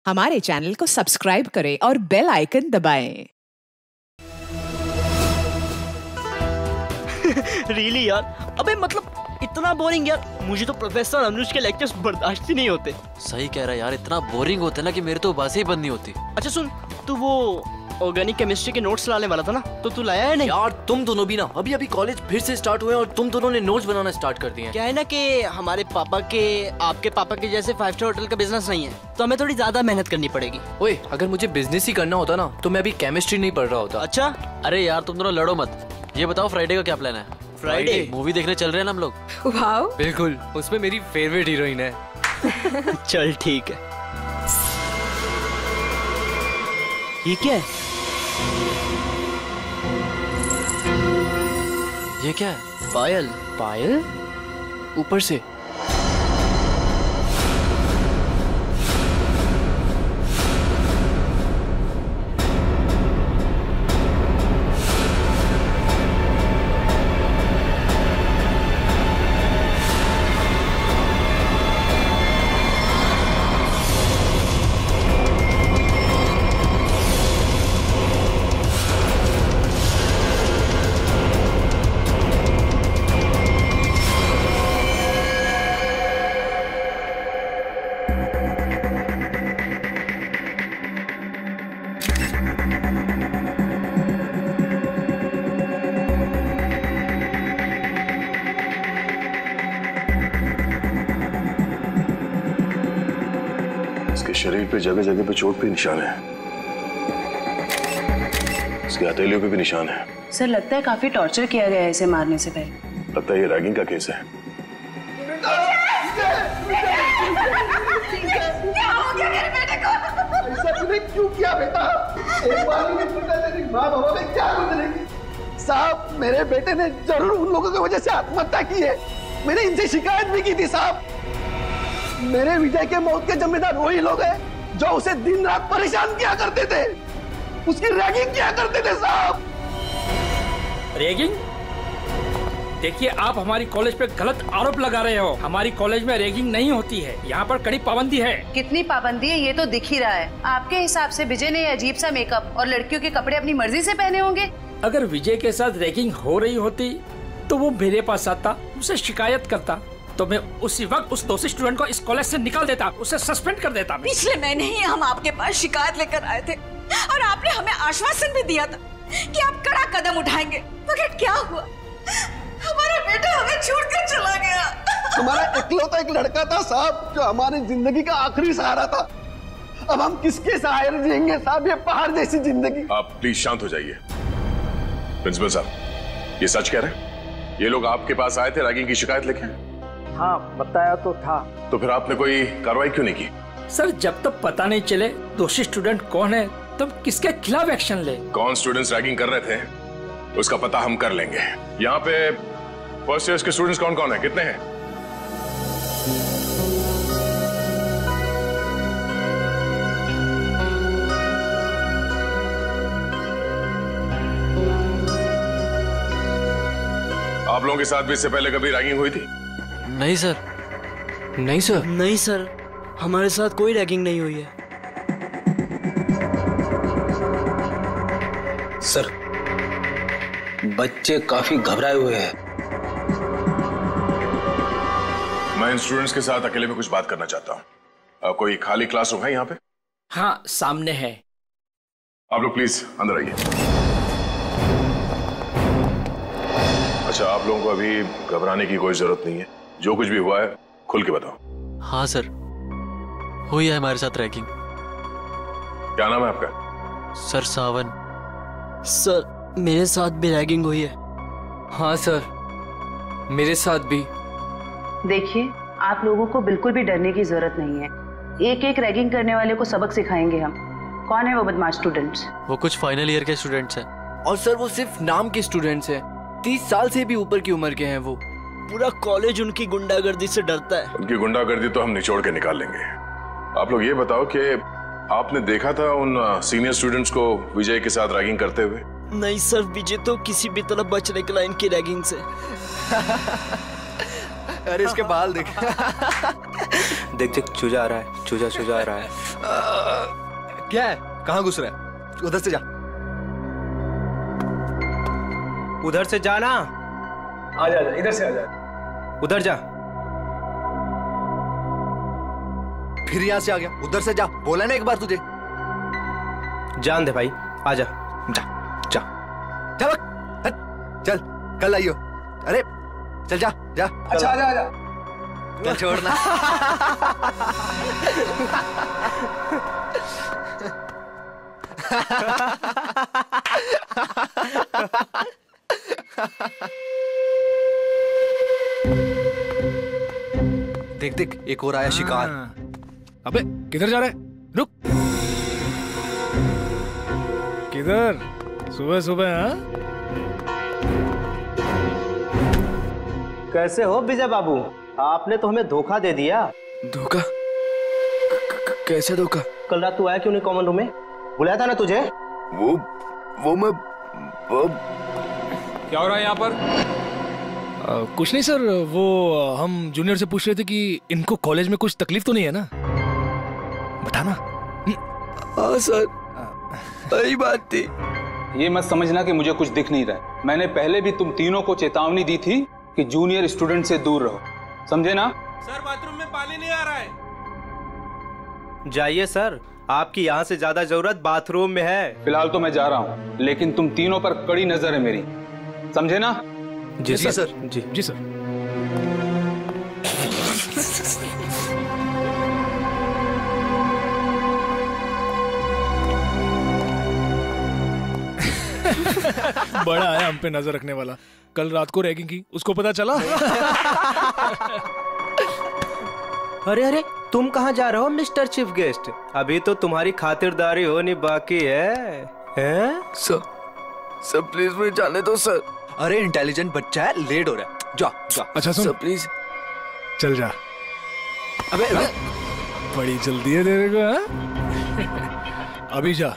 हमारे चैनल को सब्सक्राइब करें और बेल आइकन दबाएं। रियली यार, अबे मतलब इतना बोरिंग यार, मुझे तो प्रोफेसर अनुज के लेक्चर्स बर्दाश्त ही नहीं होते। सही कह रहा है यार, इतना बोरिंग होता है ना कि मेरे तो बातें ही बंद नहीं होती। अच्छा सुन, तू वो ऑर्गेनिक केमिस्ट्री के नोट्स लाने वाला था ना, तो तू लाया है नहीं? यार तुम दोनों भी ना अभी अभी कॉलेज फिर से स्टार्ट हुए और तुम दोनों ने नोट्स बनाना स्टार्ट कर दिए हैं। क्या है ना कि हमारे पापा के आपके पापा के जैसे 5 स्टार होटल का बिजनेस नहीं है, तो हमें थोड़ी ज्यादा मेहनत करनी पड़ेगी। ओए, अगर मुझे बिजनेस ही करना होता ना तो मैं अभी केमिस्ट्री नहीं पढ़ रहा होता। अच्छा, अरे यार तुम दोनों लड़ो मत। ये बताओ फ्राइडे का क्या प्लान है? फ्राइडे मूवी देखने चल रहे हैं ना हम लोग। वाओ, बिल्कुल, उसमें मेरी फेवरेट हीरोइन है। चल ठीक है। ये क्या है? ये क्या है? पायल। पायल ऊपर से। इसके शरीर पे जगह जगह पे चोट पे निशान है, इसके हथेलियों पे भी निशान है। सर लगता है काफी टॉर्चर किया गया है इसे मारने से पहले। लगता है ये रैगिंग का केस है। क्या हो गया मेरे बेटे को? ऐसा तूने क्यों किया बेटा? एक बार भी नहीं पूछा तेरी माँ बाबा में क्या गुजरेगी? साहब, मेरे बेटे ने जरूर उन लोगों की वजह से आत्महत्या की है। मैंने इनसे शिकायत भी की थी साहब। मेरे विजय के मौत के जिम्मेदार वही लोग हैं जो उसे दिन रात परेशान किया करते थे, उसकी रैगिंग किया करते थे साहब। रैगिंग? देखिए, आप हमारी कॉलेज पे गलत आरोप लगा रहे हो। हमारी कॉलेज में रैगिंग नहीं होती है, यहाँ पर कड़ी पाबंदी है। कितनी पाबंदी है ये तो दिख ही रहा है। आपके हिसाब से विजय ने अजीब सा मेकअप और लड़कियों के कपड़े अपनी मर्जी से पहने होंगे। अगर विजय के साथ रैगिंग हो रही होती तो वो मेरे पास आता, उसे शिकायत करता, तो मैं उसी वक्त उस दोषी स्टूडेंट को इस कॉलेज से निकाल देता, उसे सस्पेंड कर देता। पिछले महीने ही हम आपके पास शिकायत लेकर आए थे और आपने हमें आश्वासन भी दिया था कि आप कड़ा कदम उठाएंगे, मगर क्या हुआ? हमारा बेटा हमें छोड़ कर चला गया। हमारा इकलौता एक लड़का था साहब जो हमारी जिंदगी का आखिरी सहारा था। अब हम किसके सहारे जिएंगे साहब, ये पहाड़ जैसी जिंदगी। आप प्लीज शांत हो जाइए। प्रिंसिपल साहब, ये सच कह रहे हैं? ये लोग आपके पास आए थे रैगिंग की शिकायत लेके? हाँ, बताया तो था। तो फिर आपने कोई कार्रवाई क्यों नहीं की? सर, जब तक पता नहीं चले दोषी स्टूडेंट कौन है तब किसके खिलाफ एक्शन ले। कौन स्टूडेंट्स रैगिंग कर रहे थे उसका पता हम कर लेंगे। यहाँ पे फर्स्ट ईयर के स्टूडेंट्स कौन कौन है, कितने हैं? आप लोगों के साथ भी इससे पहले कभी रैगिंग हुई थी? नहीं सर। नहीं सर। नहीं सर, हमारे साथ कोई रैगिंग नहीं हुई है। सर, बच्चे काफी घबराए हुए हैं। मैं इन स्टूडेंट्स के साथ अकेले में कुछ बात करना चाहता हूँ। कोई खाली क्लासरूम है यहाँ पे? हाँ, सामने है। आप लोग प्लीज अंदर आइए। अच्छा, आप लोगों को अभी घबराने की कोई जरूरत नहीं है। जो कुछ भी हुआ है खुल के बताओ। हाँ सर, हुई है हमारे साथ रैगिंग। क्या नाम है आपका? सर सावन। सर, मेरे साथ भी रैगिंग हुई है। हाँ सर, मेरे साथ भी। देखिए, आप लोगों को बिल्कुल भी डरने की जरूरत नहीं है। एक एक रैगिंग करने वाले को सबक सिखाएंगे हम। कौन है वो बदमाश स्टूडेंट्स? वो कुछ फाइनल ईयर के स्टूडेंट्स हैं। और सर वो सिर्फ नाम के स्टूडेंट्स हैं, 30 साल से भी ऊपर की उम्र के हैं वो। पूरा कॉलेज उनकी गुंडागर्दी से डरता है। उनकी गुंडागर्दी तो हम निचोड़ के निकाल लेंगे। आप लोग ये बताओ कि आपने देखा था उन सीनियर स्टूडेंट्स को विजय के साथ रैगिंग करते हुए? नहीं सर, विजय तो किसी भी तरह बच निकला इनकी रैगिंग से। अरे इसके बाल देख। देख देख चूजा आ रहा है, चूजा चूजा आ रहा है। क्या है? कहाँ घुस रहा है? उधर से जा। उधर से जाना। आजा आजा, इधर से आजा। उधर जा। फिर यहाँ से आ गया। उधर से जा, बोला ना एक बार तुझे। जान दे भाई, आजा। जा जा चल चल, कल आइयो। अरे चल जा जा। अच्छा आजा आजा। कल छोड़ना। देख देख, एक और आया शिकार। अबे किधर जा रहा है? रुक। किधर? सुबह सुबह? हाँ, कैसे हो विजय बाबू? आपने तो हमें धोखा दे दिया। धोखा? कैसे धोखा? कल रात तू आया क्यों नहीं कॉमन रूम में? बुलाया था ना तुझे? वो मैं क्या हो रहा है यहाँ पर? कुछ नहीं सर, वो हम जूनियर से पूछ रहे थे कि इनको कॉलेज में कुछ तकलीफ तो नहीं है ना? बताना। हाँ सर, सही बात थी। ये मत समझना कि मुझे कुछ दिख नहीं रहा है। मैंने पहले भी तुम तीनों को चेतावनी दी थी कि जूनियर स्टूडेंट से दूर रहो, समझे ना? सर बाथरूम में पानी नहीं आ रहा है। जाइए सर, आपकी यहाँ से ज्यादा जरूरत बाथरूम में है। फिलहाल तो मैं जा रहा हूँ, लेकिन तुम तीनों पर कड़ी नजर है मेरी, समझे ना? जी सर। जी जी सर। बड़ा है हम पे नजर रखने वाला। कल रात को रैगिंग की, उसको पता चला? अरे अरे, तुम कहाँ जा रहे हो मिस्टर चीफ गेस्ट? अभी तो तुम्हारी खातिरदारी होनी बाकी है। हैं? सर प्लीज मुझे जाने दो सर। अरे इंटेलिजेंट बच्चा है, लेट हो रहा है। जा जा। अच्छा सुन, सर प्लीज चल जा। अबे बड़ी जल्दी है तेरे को, हाँ? अभी जा,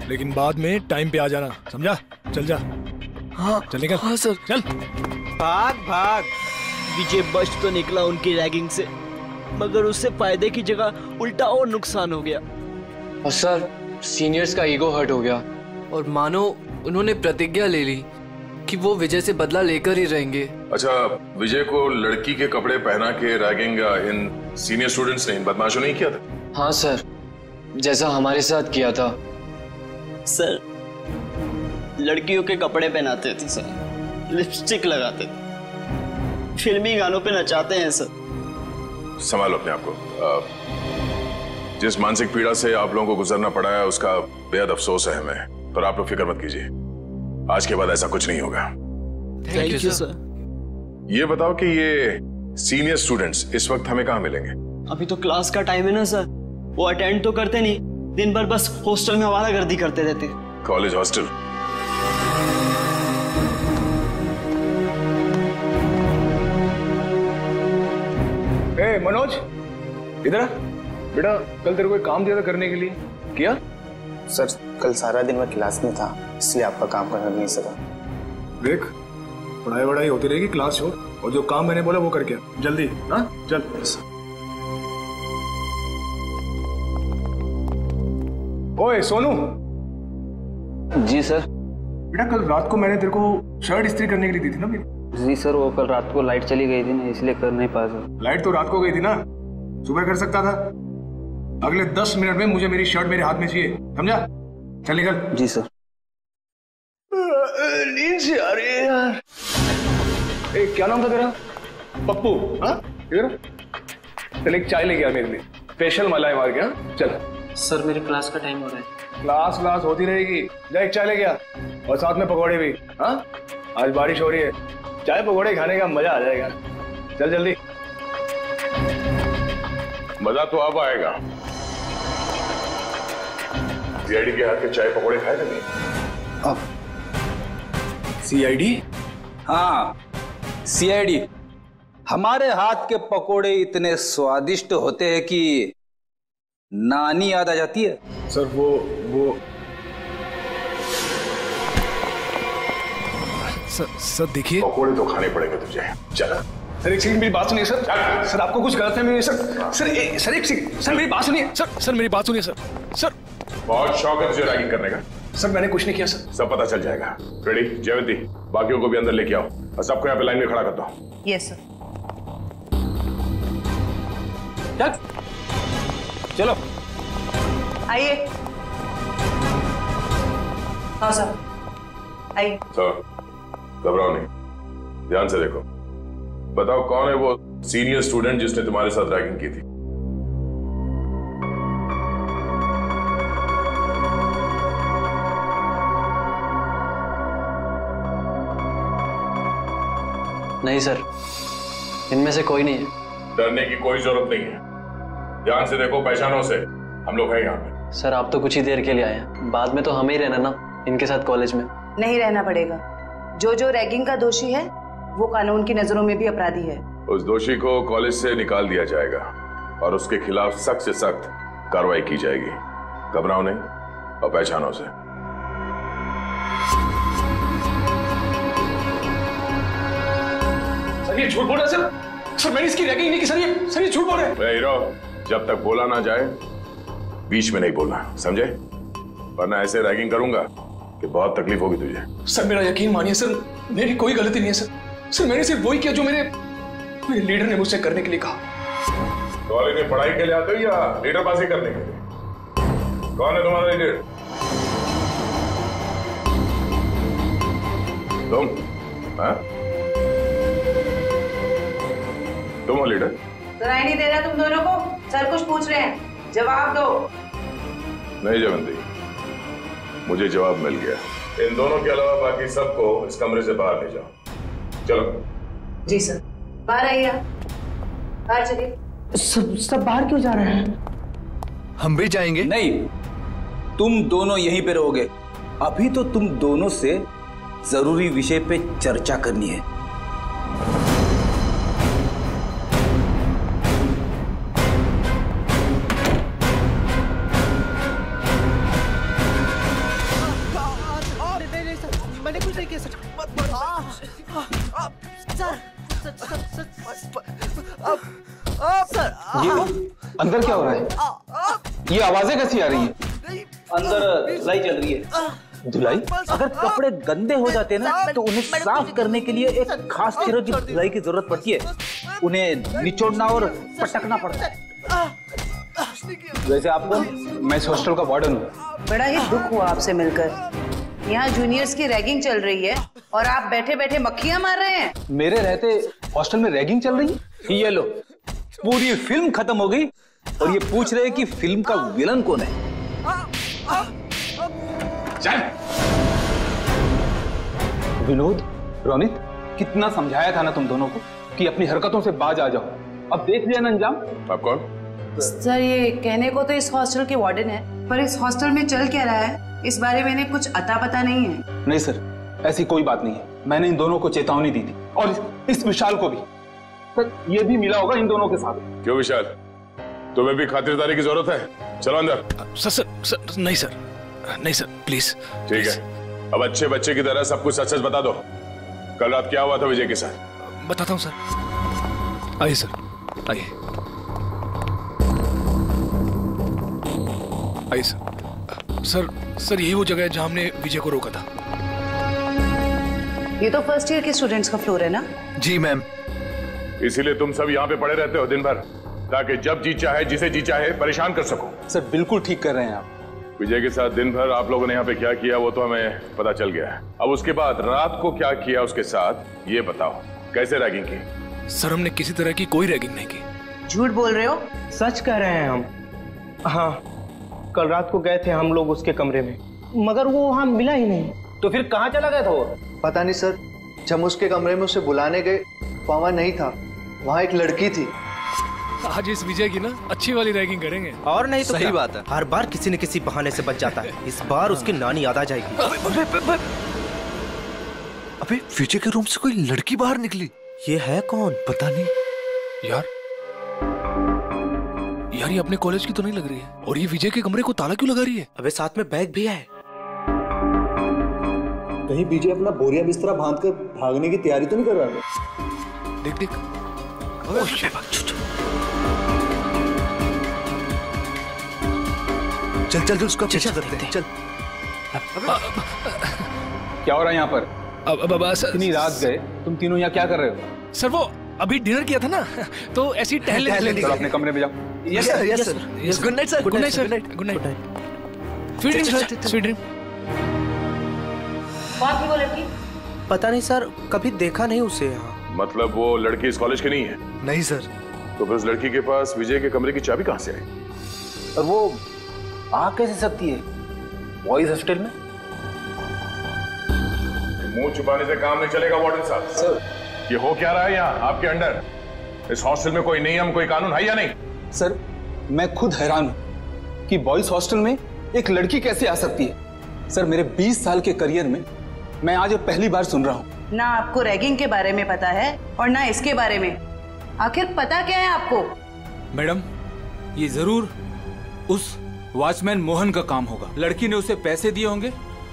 लेकिन बाद में टाइम पे आ जाना, समझा? चल जा। हाँ चल निकल। हाँ सर। चल भाग भाग। विजय बच तो निकला उनकी रैगिंग से, मगर उससे फायदे की जगह उल्टा और नुकसान हो गया। और सर, सीनियर्स का ईगो हर्ट हो गया और मानो उन्होंने प्रतिज्ञा ले ली कि वो विजय से बदला लेकर ही रहेंगे। अच्छा, विजय को लड़की के कपड़े पहना के रैगिंग इन सीनियर स्टूडेंट्स ने, इन बदमाशों ने किया था? हाँ सर, जैसा हमारे साथ किया था। सर, लड़कियों के कपड़े पहनाते थे सर, लिपस्टिक लगाते थे, फिल्मी गानों पे नचाते हैं सर। संभालो अपने आप को। जिस मानसिक पीड़ा से आप लोगों को गुजरना पड़ा है उसका बेहद अफसोस है हमें, पर आप लोग फिक्र मत कीजिए, आज के बाद ऐसा कुछ नहीं होगा। Thank you sir. ये बताओ कि ये सीनियर स्टूडेंट्स इस वक्त हमें कहाँ मिलेंगे? अभी तो क्लास का टाइम है ना सर, वो अटेंड तो करते नहीं, दिन भर बस हॉस्टल में आवारागर्दी करते रहते। College hostel? ए मनोज, इधर आ। बेटा, कल तेरे को एक काम दिया था करने के लिए, किया? सर, कल सारा दिन मैं क्लास में था, इसलिए आपका काम करना नहीं सका। देख, पढ़ाई वढ़ाई होती रहेगी, क्लास छोड़, और जो काम मैंने बोला वो करके जल्दी। हाँ चल। ओए सोनू। जी सर। बेटा, कल रात को मैंने तेरे को शर्ट इस्त्री करने के लिए दी थी ना मेरी? जी सर, वो कल रात को लाइट चली गई थी ना, इसलिए कर नहीं पाया सर। लाइट तो रात को गई थी ना, सुबह कर सकता था। अगले 10 मिनट में मुझे मेरी शर्ट मेरे हाथ में चाहिए, समझा? चल निकल। जी सर। नींद से आ रही है यार। ए, क्या नाम था तेरा? पप्पू? हाँ, इधर चल, एक चाय लेके आ मेरे लिए, स्पेशल मलाई मार के। हाँ चल। सर, मेरी क्लास का टाइम हो रहा है। क्लास होती रहेगी, जा एक चाय लेके आ, और साथ में पकौड़े भी। हाँ, आज बारिश हो रही है, चाय पकौड़े खाने का मजा आ जाएगा। चल जल्दी। मजा तो अब आएगा। सीआईडी के हाथ के चाय पकौड़े खाए थे नहीं? अब सीआईडी? हाँ, सीआईडी। हमारे हाथ के पकोड़े इतने स्वादिष्ट होते हैं कि नानी याद आ जाती है। सर वो सर देखिए, पकोड़े तो खाने पड़ेंगे तुझे। चला सर एक सेकंड मेरी बात सुनिए सर। सर आपको कुछ गलतफहमी है सर। सर एक सेकंड सर मेरी बात सुनिए। सर मेरी बात सुनिए सर। बहुत शौक है तुझे रैगिंग करने का? सर मैंने कुछ नहीं किया सर। सब पता चल जाएगा। रेडी जयवंती, बाकियों को भी अंदर लेके आओ और सबको यहाँ पे लाइन में खड़ा करता हूँ। Yes sir. चलो आइए। हाँ सर आइए। सर घबराओ नहीं, ध्यान से देखो। बताओ कौन है वो सीनियर स्टूडेंट जिसने तुम्हारे साथ रैगिंग की थी? नहीं सर, इनमें से कोई नहीं है। डरने की कोई जरूरत नहीं है, ध्यान से देखो, पहचानो से। हम लोग हैं यहाँ पे। सर आप तो कुछ ही देर के लिए आए हैं, बाद में तो हमें ही रहना ना इनके साथ कॉलेज में। नहीं रहना पड़ेगा। जो रैगिंग का दोषी है वो कानून की नजरों में भी अपराधी है। उस दोषी को कॉलेज से निकाल दिया जाएगा और उसके खिलाफ सख्त से सख्त कार्रवाई की जाएगी। घबराओ नहीं और पहचानो से। सर ये झूठ बोल रहा है सर। सर मैंने इसकी रैगिंग नहीं की सर। ये झूठ बोल रहे हैं। हीरो, जब तक बोला ना जाए बीच में नहीं बोलना, समझे? वरना ऐसे रैगिंग करूंगा कि बहुत तकलीफ होगी तुझे। सर मेरा यकीन मानिए सर, मेरी कोई गलती नहीं है सर। सर मैंने सिर्फ वही किया जो मेरे लीडर ने मुझसे करने के लिए कहा। कॉलेज में पढ़ाई के लिए आते हो या लीडरबाजी करने के लिए? कौन है तुम्हारा लीडर? तुम? हाँ? तुम हो लीडर? सुनाई नहीं दे रहा तुम दोनों को? सर कुछ पूछ रहे हैं, जवाब दो। नहीं जयवंती, मुझे जवाब मिल गया। इन दोनों के अलावा बाकी सबको इस कमरे से बाहर ले जाओ। चलो। जी सर। बाहर आइए, बाहर चलिए। सब बाहर क्यों जा रहे हैं? हम भी जाएंगे। नहीं, तुम दोनों यहीं पे रहोगे। अभी तो तुम दोनों से जरूरी विषय पे चर्चा करनी है। मैंने कुछ नहीं किया सर। ये अंदर क्या हो रहा है? ये आवाजें कैसी आ रही हैं? अंदर धुलाई चल रही है। धुलाई? अगर कपड़े गंदे हो जाते हैं ना तो उन्हें साफ करने के लिए एक खास तरह की धुलाई की जरूरत पड़ती है। उन्हें निचोड़ना और पटकना पड़ता है। वैसे आपको, मैं इस हॉस्टल का वार्डन हूँ। बड़ा ही दुख हुआ आपसे मिलकर। यहाँ जूनियर्स की रैगिंग चल रही है और आप बैठे बैठे मक्खियां मार रहे हैं। मेरे रहते हॉस्टल में रैगिंग चल रही है? ये लो, पूरी फिल्म खत्म हो गई और ये पूछ रहे हैं कि फिल्म का विलन कौन है। चल। विनोद, रोनित, कितना समझाया था ना तुम दोनों को कि अपनी हरकतों से बाज आ जाओ। अब देख लिया ना अंजाम। आप कौन? सर ये कहने को तो इस हॉस्टल के वार्डन है, पर इस हॉस्टल में चल क्या रहा है इस बारे में इन्हें कुछ अता पता नहीं है। नहीं सर, ऐसी कोई बात नहीं है। मैंने इन दोनों को चेतावनी दी थी और इस विशाल को भी। सर ये भी मिला होगा इन दोनों के साथ। क्यों विशाल, तुम्हें भी खातिरदारी की जरूरत है? चलो अंदर। सर नहीं सर, नहीं सर प्लीज। ठीक है, अब अच्छे बच्चे की तरह सब कुछ सच सच बता दो। कल रात क्या हुआ था विजय के साथ? बताता हूँ सर। आइए सर, आइए आइए सर। सर यही वो जगह है जहां हमने विजय को रोका था। ये तो फर्स्ट ईयर के स्टूडेंट्स का फ्लोर है ना? जी मैम। इसीलिए तुम सब यहाँ पे पड़े रहते हो दिन भर, ताकि जब जी चाहे जिसे जी चाहे परेशान कर सको। सर बिल्कुल ठीक कर रहे हैं आप। विजय के साथ दिन भर आप लोगों ने यहाँ पे क्या किया वो तो हमें पता चल गया है। अब उसके बाद रात को क्या किया उसके साथ ये बताओ। कैसे रैगिंग की? सर हमने किसी तरह की कोई रैगिंग नहीं की। झूठ बोल रहे हो? सच कह रहे हैं हम। हाँ, कल रात को गए थे हम लोग उसके कमरे में, मगर वो वहां मिला ही नहीं। तो फिर कहाँ चला गया था वो? पता नहीं सर, जब उसके कमरे में उसे बुलाने गए वहां नहीं था, वहां एक लड़की थी। आज इस विजय की ना अच्छी वाली रैगिंग करेंगे। और नहीं तो सही बात है। हर बार किसी न किसी बहाने से बच जाता है। इस बार उसकी नानी याद आ जाएगी। अबे विजय के रूम से कोई लड़की बाहर निकली। ये है कौन? पता नहीं यार ये अपने कॉलेज की तो नहीं लग रही है। और ये विजय के कमरे को ताला क्यों लगा रही है? अबे साथ में बैग भी है। कहीं विजय अपना बोरिया बिस्तरा बांध कर भागने की तैयारी तो नहीं कर रहा था? देख चल चल चल उसका पीछा करते हैं। चल। क्या हो रहा है यहाँ पर? अब इतनी रात गए, तुम तीनों यहाँ क्या कर रहे हो? सर वो अभी डिनर किया था ना, तो ऐसी टहलने चलो अपने कमरे में जाओ। Yes sir, yes sir. Good night sir. Good night sir. Good night. Sweet dream sir, sweet dream. कौन थी वो लड़की? पता नहीं सर, कभी देखा नहीं उसे यहाँ। मतलब वो लड़की इस कॉलेज की नहीं है? नहीं सर। तो फिर उस लड़की के पास विजय के कमरे की चाबी कहाँ से आई? और वो आ कैसे सकती है बॉयज हॉस्टल में? मुंह छुपाने से काम नहीं चलेगा वार्डन साहब। सर ये हो क्या रहा है यहाँ आपके अंडर? इस हॉस्टल में कोई नियम कोई कानून है या नहीं? सर मैं खुद हैरान हूँ कि बॉयज हॉस्टल में एक लड़की कैसे आ सकती है। सर मेरे 20 साल के करियर में मैं आज पहली बार सुन रहा हूँ। ना आपको रैगिंग के बारे में पता है और ना इसके बारे में। आखिर पता क्या है आपको? मैडम ये जरूर उस वॉचमैन मोहन का काम होगा। लड़की ने उसे पैसे दिए होंगे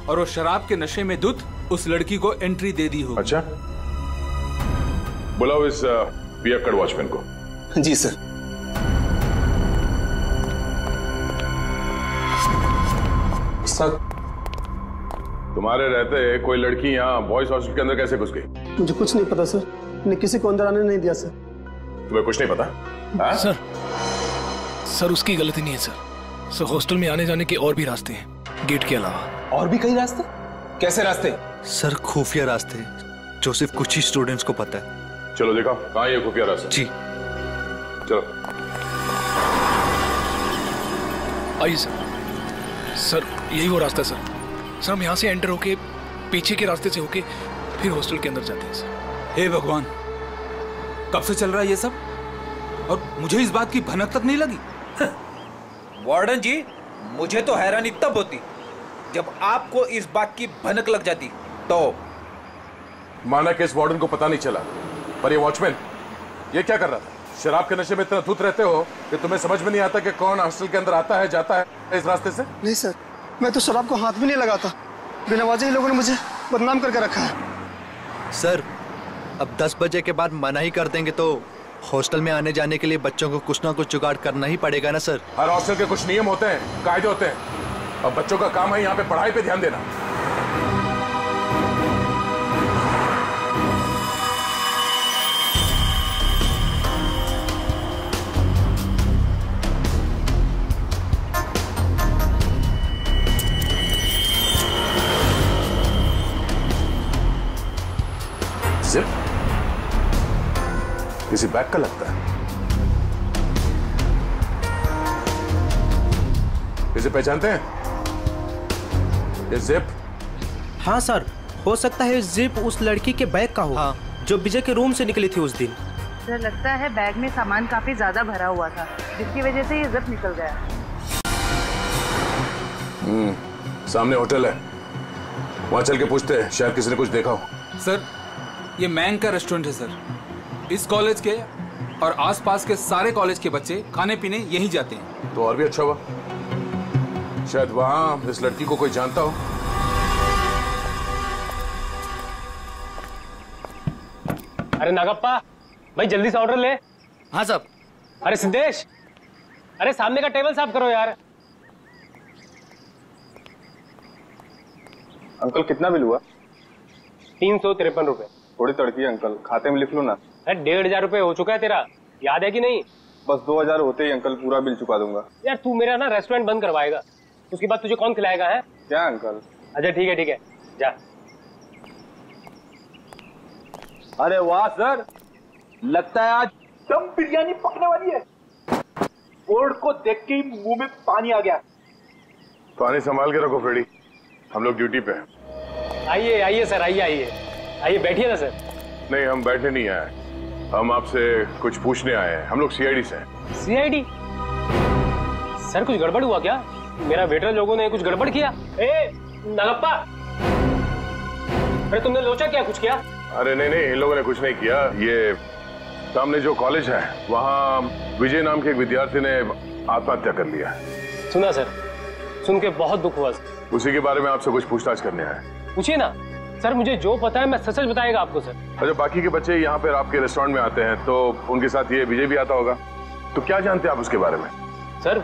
और वो शराब के नशे में धुत उस लड़की को एंट्री दे दी होगी। अच्छा, बुलाओ इस पियक्कड़ वॉचमैन को। जी सर। सर तुम्हारे रहते कोई लड़की यहाँ बॉयज हॉस्टल के अंदर कैसे घुस गई? मुझे कुछ नहीं पता सर, मैंने किसी को अंदर आने नहीं दिया सर। तुम्हें कुछ नहीं पता? सर उसकी गलती नहीं है सर। हॉस्टल में आने जाने के और भी रास्ते हैं, गेट के अलावा। और भी कई रास्ते? कैसे रास्ते? सर खुफिया रास्ते जो सिर्फ कुछ ही स्टूडेंट्स को पता है। चलो देखो कहाँ ये खुफिया रास्ता? जी चलो। आइए सर। सर यही वो रास्ता है सर। सर हम यहाँ से एंटर होके पीछे के रास्ते से होके फिर हॉस्टल के अंदर जाते हैं सर। हे भगवान, कब से चल रहा है ये सब और मुझे इस बात की भनक तक नहीं लगी। वार्डन जी मुझे तो हैरानी तब होती जब आपको इस बात की भनक लग जाती। तो माना कि इस वार्डन को पता नहीं चला, पर ये वॉचमैन ये क्या कर रहा था? शराब के नशे में इतना धुत रहते हो कि तुम्हें समझ में नहीं आता कि कौन हॉस्टल के अंदर आता है जाता है इस रास्ते से? नहीं सर, मैं तो शराब को हाथ भी नहीं लगाता। बिना वजह ही लोगों ने मुझे बदनाम करके रखा है। सर अब 10 बजे के बाद मना ही कर देंगे तो हॉस्टल में आने जाने के लिए बच्चों को कुछ ना कुछ जुगाड़ करना ही पड़ेगा ना सर। हर हॉस्टल के कुछ नियम होते हैं, कायदे होते हैं। अब बच्चों का काम है यहाँ पे पढ़ाई पे ध्यान देना। जिप किसी बैग का लगता है। इसे पहचानते हैं? ये जिप? हाँ सर, हो सकता है जिप उस लड़की के बैग का हो। हाँ। जो विजय के रूम से निकली थी उस दिन। सर लगता है बैग में सामान काफी ज्यादा भरा हुआ था जिसकी वजह से ये जिप निकल गया। सामने होटल है, वहां चल के पूछते हैं, शायद किसी ने कुछ देखा हो। सर ये मैंग का रेस्टोरेंट है सर। इस कॉलेज के और आसपास के सारे कॉलेज के बच्चे खाने पीने यहीं जाते हैं। तो और भी अच्छा हुआ, शायद वहां इस लड़की को कोई जानता हो। अरे नागप्पा भाई जल्दी से ऑर्डर ले। हाँ साहब। अरे सिद्धेश, अरे सामने का टेबल साफ करो यार। अंकल कितना बिल हुआ? 353 रुपए। थोड़ी तड़की है अंकल, खाते में लिख लो ना। अरे 1500 रुपए हो चुका है तेरा, याद है कि नहीं? बस 2000 होते ही अंकल पूरा बिल चुका दूंगा। यार तू मेरा ना रेस्टोरेंट बंद करवाएगा, उसके बाद तुझे कौन खिलाएगा है? क्या अंकल? अच्छा ठीक है जा। अरे वाह सर, लगता है आज दम बिरयानी पकने वाली है। बोर्ड को देख के ही मुंह में पानी आ गया। पानी संभाल के रखो फ्रेडी, हम लोग ड्यूटी पे हैं। आइए सर, आइए बैठिए ना सर। नहीं हम बैठने नहीं आए, हम आपसे कुछ पूछने आए हैं। हम लोग सीआईडी से हैं। सीआईडी? सर कुछ गड़बड़ हुआ क्या? मेरा वेटर लोगों ने कुछ गड़बड़ किया? नागप्पा, अरे तुमने लोचा क्या कुछ किया? अरे नहीं इन लोगों ने कुछ नहीं किया। ये सामने जो कॉलेज है वहाँ विजय नाम के एक विद्यार्थी ने आत्महत्या कर लिया। सुना सर, सुन के बहुत दुख हुआ। उसी के बारे में आपसे कुछ पूछताछ करने आए। पूछिए ना। सर मुझे जो पता है मैं सच सच बताएगा आपको सर। अच्छा, बाकी के बच्चे यहाँ पर आपके रेस्टोरेंट में आते हैं तो उनके साथ ये विजय भी आता होगा, तो क्या जानते हैं आप उसके बारे में? सर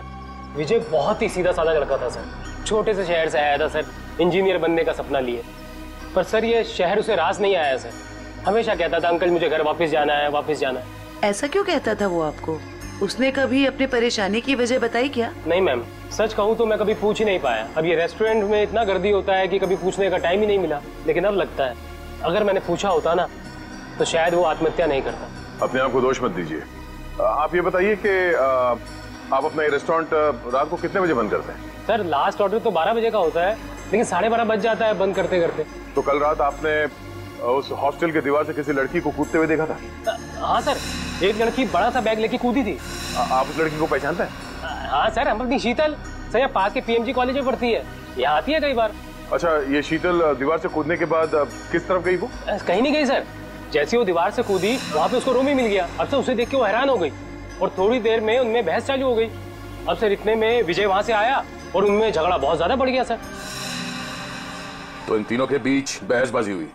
विजय बहुत ही सीधा साधा लड़का था सर, छोटे से शहर से आया था सर, इंजीनियर बनने का सपना लिए। पर सर ये शहर उसे रास नहीं आया सर, हमेशा कहता था अंकल मुझे घर वापस जाना है, वापस जाना है। ऐसा क्यों कहता था वो आपको? उसने कभी अपनी परेशानी की वजह बताई क्या? नहीं मैम, सच कहूँ तो मैं कभी पूछ ही नहीं पाया। अब ये रेस्टोरेंट में इतना गर्दी होता है कि कभी पूछने का टाइम ही नहीं मिला। लेकिन अब लगता है अगर मैंने पूछा होता ना तो शायद वो आत्महत्या नहीं करता। अपने आप को दोष मत दीजिए। आप ये बताइए कि आप अपना ये रेस्टोरेंट रात को कितने बजे बंद करते हैं? सर लास्ट ऑर्डर तो 12 बजे का होता है, लेकिन 12:30 बज जाता है बंद करते करते। तो कल रात आपने उस हॉस्टल के दीवार से किसी लड़की को कूदते हुए देखा था? हाँ सर, एक लड़की बड़ा सा बैग लेके कूदी थी। आप उस लड़की को पहचानते हैं? हाँ सर, अमृति शीतल सर, यहाँ पास के पीएमजी कॉलेज में पढ़ती है, यहाँ आती है कई बार। अच्छा, ये शीतल दीवार से कूदने के बाद किस तरफ गई वो? कहीं नहीं गई सर, जैसे वो दीवार से कूदी वहाँ पे उसको रूम ही मिल गया। अब सर उसे देख के वो हैरान हो गई और थोड़ी देर में उनमें बहस चालू हो गई। अब सर इतने में विजय वहाँ से आया और उनमें झगड़ा बहुत ज्यादा बढ़ गया सर। तो इन तीनों के बीच बहसबाजी हुई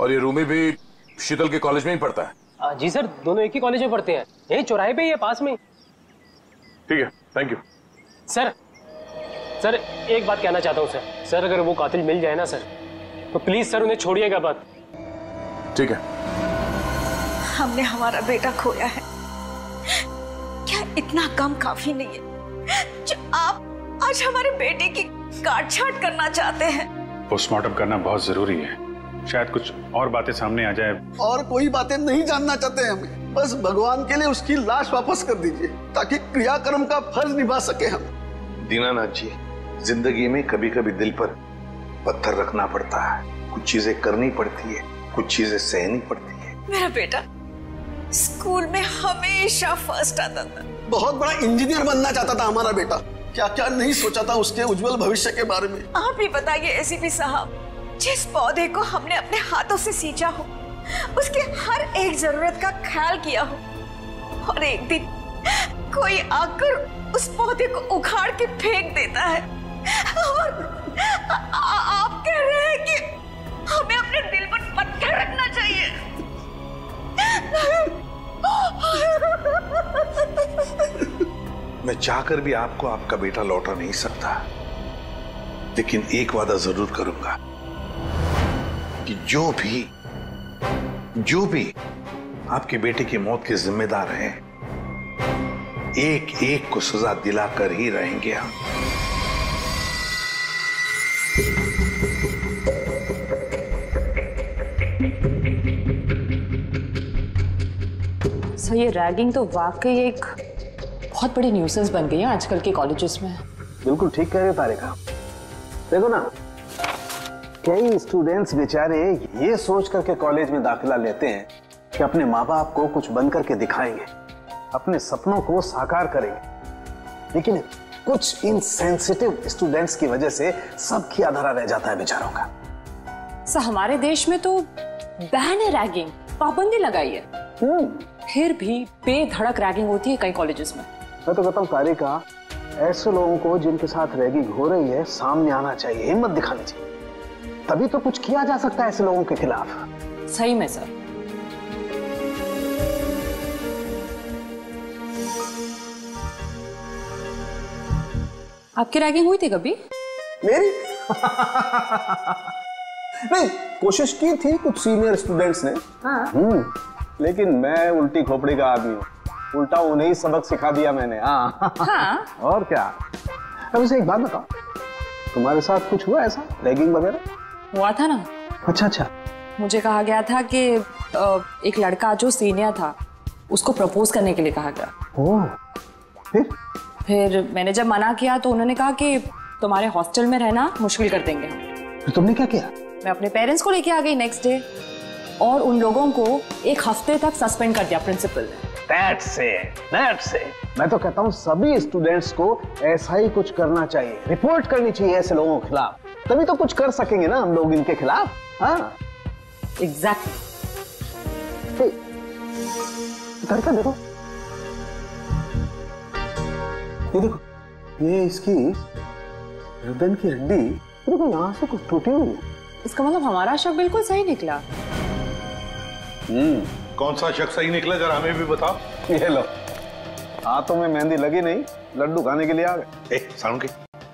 और ये रूमी भी शीतल के कॉलेज में ही पढ़ता है? जी सर, दोनों एक ही कॉलेज में पढ़ते हैं, यही चौराहे पे ही है, पास में। ठीक है, थैंक यू। सर एक बात कहना चाहता हूँ सर, अगर वो कातिल मिल जाए ना सर तो प्लीज सर उन्हें छोड़िएगा बात। ठीक है। हमने हमारा बेटा खोया है, क्या इतना कम काफी नहीं है जो आप आज हमारे बेटे की काट-छांट करना चाहते हैं? पोस्टमार्टम करना बहुत जरूरी है, शायद कुछ और बातें सामने आ जाए। और कोई बातें नहीं जानना चाहते हमें, बस भगवान के लिए उसकी लाश वापस कर दीजिए ताकि क्रियाकर्म का फर्ज निभा सके हम। दीनानाथ जी, जिंदगी में कभी कभी दिल पर पत्थर रखना पड़ता है, कुछ चीजें करनी पड़ती है, कुछ चीजें सहनी पड़ती है। मेरा बेटा स्कूल में हमेशा फर्स्ट आता था, बहुत बड़ा इंजीनियर बनना चाहता था हमारा बेटा, क्या क्या नहीं सोचा था उसके उज्जवल भविष्य के बारे में। आप ही बताइए एसीपी साहब, जिस पौधे को हमने अपने हाथों से सींचा हो, उसके हर एक जरूरत का ख्याल किया हो, और एक दिन कोई आकर उस पौधे को उखाड़ के फेंक देता है और आप कह रहे हैं कि हमें अपने दिल पर पत्थर रखना चाहिए। मैं चाहकर भी आपको आपका बेटा लौटा नहीं सकता, लेकिन एक वादा जरूर करूंगा कि जो भी आपके बेटे की मौत के जिम्मेदार हैं, एक एक को सजा दिलाकर ही रहेंगे हम। सर ये रैगिंग तो वाकई एक बहुत बड़ी न्यूसेंस बन गई है आजकल के कॉलेजेस में। बिल्कुल ठीक कह रहे हो तारिका। देखो ना, कई स्टूडेंट्स बेचारे ये सोच करके कॉलेज में दाखिला लेते हैं कि अपने माँ बाप को कुछ बन करके दिखाएंगे, अपने सपनों को साकार करेंगे, लेकिन कुछ इनसेंसिटिव स्टूडेंट्स की वजह से सब किया धरा रह जाता है बेचारों का। सर हमारे देश में तो बैन है रैगिंग, पाबंदी लगाई है, फिर भी बेधड़क रैगिंग होती है कई कॉलेजेस में। मैं तो कहता हूँ तारिका, ऐसे लोगों को जिनके साथ रैगिंग हो रही है सामने आना चाहिए, हिम्मत दिखानी चाहिए, तभी तो कुछ किया जा सकता है ऐसे लोगों के खिलाफ। सही में सर। आपकी रैगिंग हुई थी कभी? मेरी? नहीं, कोशिश की थी कुछ सीनियर स्टूडेंट्स ने। हाँ। लेकिन मैं उल्टी खोपड़ी का आदमी हूँ, उल्टा उन्हें ही सबक सिखा दिया मैंने। हाँ। और क्या। अब वैसे एक बात बताओ, तुम्हारे साथ कुछ हुआ ऐसा रैगिंग वगैरह? हुआ था ना। अच्छा। मुझे कहा गया था कि एक लड़का जो सीनियर था उसको प्रपोज करने के लिए कहा गया। ओह, फिर मैंने जब मना किया तो उन्होंने कहा कि तुम्हारे हॉस्टल में रहना मुश्किल कर देंगे। फिर तुमने क्या किया? मैं अपने पेरेंट्स को लेके आ गई नेक्स्ट डे और उन लोगों को 1 हफ्ते तक सस्पेंड कर दिया प्रिंसिपल ने। That's it. मैं तो कहता हूँ सभी स्टूडेंट्स को ऐसा ही कुछ करना चाहिए, रिपोर्ट करनी चाहिए ऐसे लोगों के खिलाफ, तभी तो कुछ कर सकेंगे ना हम लोग इनके खिलाफ। हाँ एग्जैक्टली। तारिका देखो, ये देखो, ये इसकी गर्दन की हड्डी देखो यहाँ से कुछ टूटी हुई है। इसका मतलब हमारा शक बिल्कुल सही निकला। कौन सा शक सही निकला, जरा हमें भी बताओ। ये लो, हाथों में मेहंदी लगी नहीं, लड्डू खाने के लिए आ गए। सालुंके,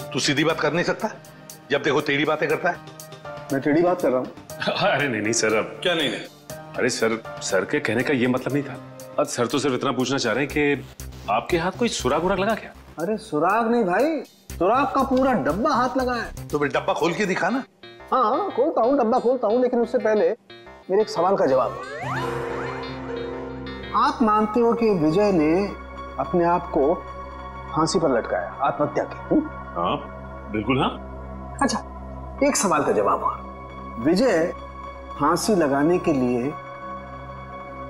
तू सीधी बात कर नहीं सकता? जब देखो टेढ़ी बातें करता है। मैं टेढ़ी बात कर रहा हूँ? अरे नहीं सर, अब क्या नहीं? अरे सर के कहने का ये मतलब नहीं था। अब सर तो सिर्फ इतना पूछना चाह रहे हैं कि आपके हाथ कोई सुराग उराग लगा क्या? अरे सुराग नहीं भाई, सुराग का पूरा डब्बा हाथ लगा है। तो फिर डब्बा खोल के दिखा ना। हाँ खोलता हूँ, डब्बा खोलता हूँ, लेकिन उससे पहले मेरे एक सवाल का जवाब है। आप मानते हो कि विजय ने अपने आप को फांसी पर लटकाया, आत्महत्या की? हाँ बिल्कुल। हाँ अच्छा, एक सवाल का जवाब और, विजय फांसी लगाने के लिए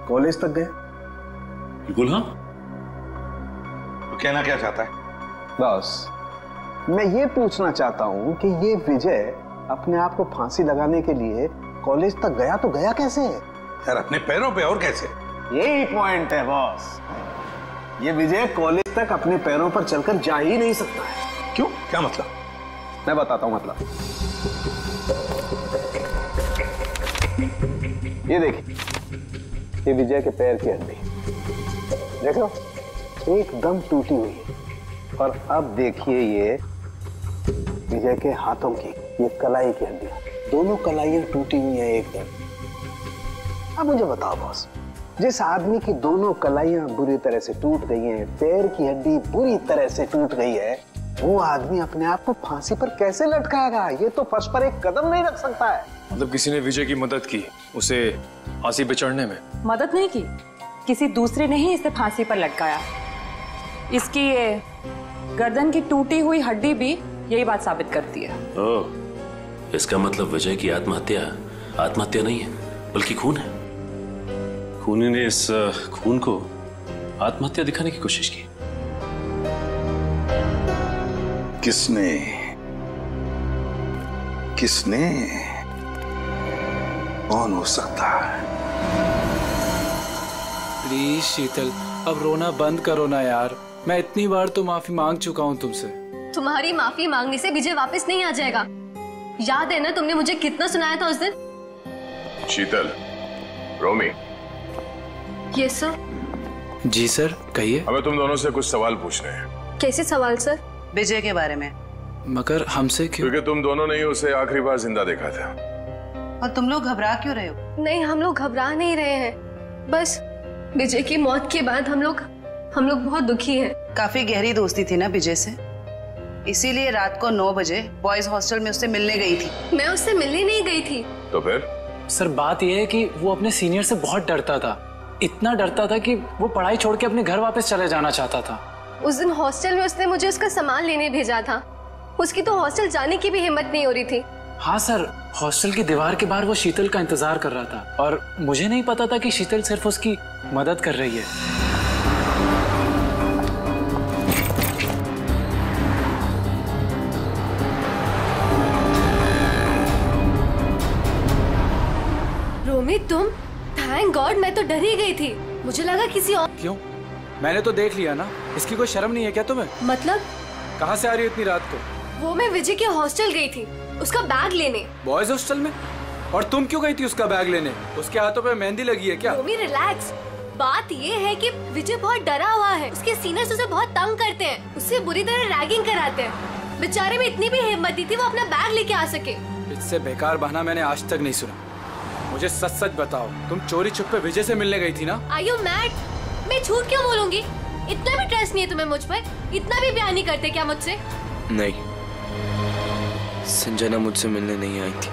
कॉलेज तक गए? बिल्कुल हाँ। तो कहना क्या चाहता है? बस मैं ये पूछना चाहता हूं कि ये विजय अपने आप को फांसी लगाने के लिए कॉलेज तक गया तो गया कैसे? यार अपने पैरों पे, और कैसे? यही पॉइंट है बॉस, ये विजय कॉलेज तक अपने पैरों पर चलकर जा ही नहीं सकता है। क्यों, क्या मतलब? मैं बताता हूं मतलब। ये देखिए, ये विजय के पैर की हड्डी देख लो, एकदम टूटी हुई है। और अब देखिए ये विजय के हाथों की, ये कलाई की हड्डी, दोनों कलाइयां टूटी हुई हैं एकदम। अब मुझे बताओ बॉस, जिस आदमी की दोनों कलाइयां बुरी तरह से टूट गई हैं, पैर की हड्डी बुरी तरह से टूट गई है, वो आदमी अपने आप को फांसी पर कैसे लटकाएगा? ये तो फर्श पर एक कदम नहीं रख सकता है। मतलब किसी ने विजय की मदद की उसे फांसी पे चढ़ने में? मदद नहीं की, किसी दूसरे ने ही इसे फांसी पर लटकाया। इसकी ये गर्दन की टूटी हुई हड्डी भी यही बात साबित करती है। ओह, इसका मतलब विजय की आत्महत्या नहीं है बल्कि खून है। खूनी ने इस खून को आत्महत्या दिखाने की कोशिश की। किसने? कौन हो सकता है? प्लीज शीतल, अब रोना बंद करो ना यार। मैं इतनी बार तो माफी मांग चुका हूँ तुमसे। तुम्हारी माफी मांगने से विजय वापस नहीं आ जाएगा। याद है ना तुमने मुझे कितना सुनाया था उस दिन? शीतल, रोमी। Yes sir. जी सर, कहिए। हमें तुम दोनों से कुछ सवाल पूछने हैं। कैसे सवाल सर? विजय के बारे में। मगर हमसे क्यों? क्योंकि तुम दोनों ने ही उसे आखिरी बार जिंदा देखा था। और तुम लोग घबरा क्यों रहे हो? नहीं, हम लोग घबरा नहीं रहे हैं, बस विजय की मौत के बाद हम लोग बहुत दुखी हैं। काफी गहरी दोस्ती थी ना विजय से, इसीलिए रात को 9 बजे बॉयज हॉस्टल में उससे मिलने गई थी। मैं उससे मिलने नहीं गई थी। तो फिर? सर बात यह है कि वो अपने सीनियर से बहुत डरता था, इतना डरता था कि वो पढ़ाई छोड़ के अपने घर वापस चले जाना चाहता था। उस दिन हॉस्टल में उसने मुझे उसका सामान लेने भेजा था। उसकी तो हॉस्टल जाने की भी हिम्मत नहीं हो रही थी। हाँ सर, हॉस्टल की दीवार के बाहर वो शीतल का इंतजार कर रहा था और मुझे नहीं पता था कि शीतल सिर्फ उसकी मदद कर रही है। रोमी, तुम? थैंक गॉड, मैं तो डर ही गई थी। मुझे लगा किसी और। क्यों? मैंने तो देख लिया ना। इसकी कोई शर्म नहीं है क्या तुम्हें? मतलब? कहाँ से आ रही हो इतनी रात को? वो मैं विजय के हॉस्टल गई थी, उसका बैग लेने। बॉयज हॉस्टल में? और तुम क्यों गई थी उसका बैग लेने? उसके हाथों पे मेहंदी लगी है क्या? रोमी रिलैक्स। बात ये है कि विजय बहुत डरा हुआ है। उसके सीनियर्स उसे बहुत तंग करते हैं, उससे बुरी तरह रैगिंग कराते हैं। बेचारे में इतनी भी हिम्मत नहीं थी वो अपना बैग लेके आ सके। इससे बेकार बहाना मैंने आज तक नहीं सुना। मुझे सच सच बताओ, तुम चोरी छुपे विजय से मिलने गई थी ना? Are you mad? मैं झूठ क्यों बोलूंगी? इतना भी ट्रस्ट नहीं है तुम्हें मुझ पर? इतना भी प्यार नहीं करते क्या मुझसे? नहीं, संजना मुझसे मिलने नहीं आई थी।